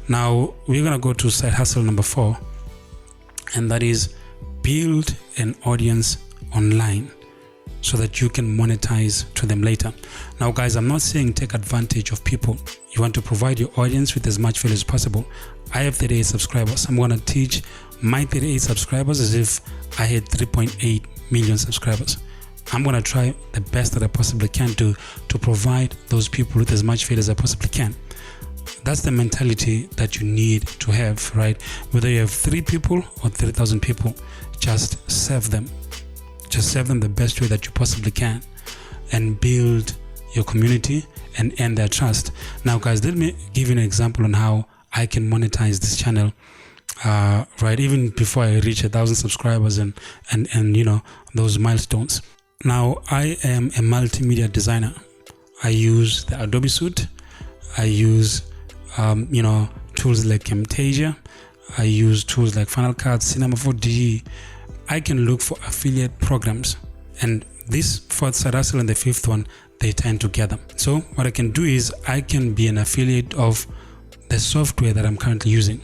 Now we're going to go to side hustle number 4, and that is build an audience online so that you can monetize to them later. Now guys, I'm not saying take advantage of people. You want to provide your audience with as much value as possible. I have 38 subscribers. I'm going to teach my 38 subscribers as if I had 3.8 million subscribers. I'm going to try the best that I possibly can to provide those people with as much value as I possibly can. That's the mentality that you need to have, right? Whether you have 3 people or 3,000 people, just serve them. Just serve them the best way that you possibly can and build your community and earn their trust. Now guys, let me give you an example on how I can monetize this channel, right? Even before I reach 1,000 subscribers and you know, those milestones. Now I am a multimedia designer. I use the Adobe Suite. I use you know, tools like Camtasia. I use tools like Final Cut, Cinema 4D. I can look for affiliate programs, and this 4th side hustle and the 5th one, they tie together. So what I can do is I can be an affiliate of the software that I'm currently using,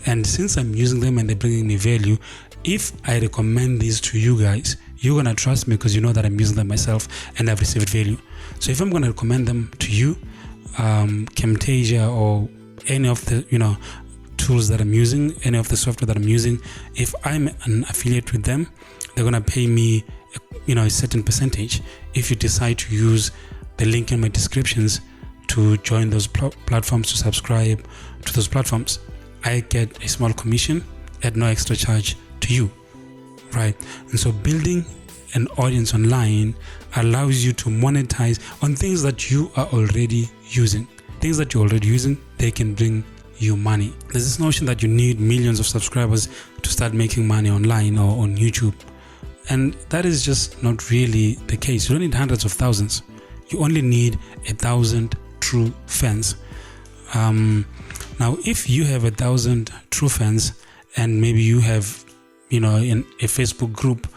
and since I'm using them and they're bringing me value, if I recommend these to you guys, you're gonna trust me because you know that I'm using them myself and I've received value. So if I'm gonna recommend them to you, Camtasia or any of the, you know, tools that I'm using, any of the software that I'm using, if I'm an affiliate with them, they're gonna pay me, you know, a certain percentage. If you decide to use the link in my descriptions to join those platforms, to subscribe to those platforms, I get a small commission at no extra charge to you, right? And so building an audience online allows you to monetize on things that you are already using. Things that you're already using, they can bring you money. There's this notion that you need millions of subscribers to start making money online or on YouTube, and that is just not really the case. You don't need hundreds of thousands. You only need 1,000 true fans. Now if you have 1,000 true fans, and maybe you have, you know, in a Facebook group,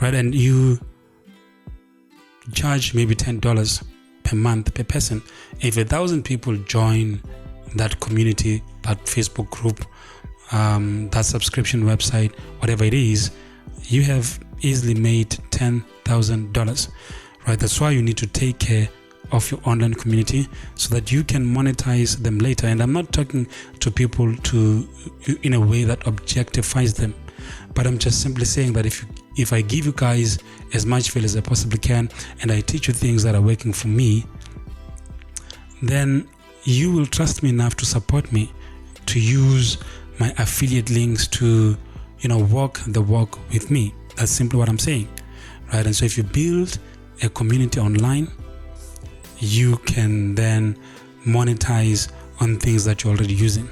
right, and you charge maybe $10 per month per person, if 1,000 people join that community, that Facebook group, that subscription website, whatever it is, you have easily made $10,000, right? That's why you need to take care of your online community so that you can monetize them later. And I'm not talking to people in a way that objectifies them, but I'm just simply saying that if I give you guys as much value as I possibly can, and I teach you things that are working for me, then you will trust me enough to support me, to use my affiliate links to, you know, walk the walk with me. That's simply what I'm saying, right? And so if you build a community online, you can then monetize on things that you're already using.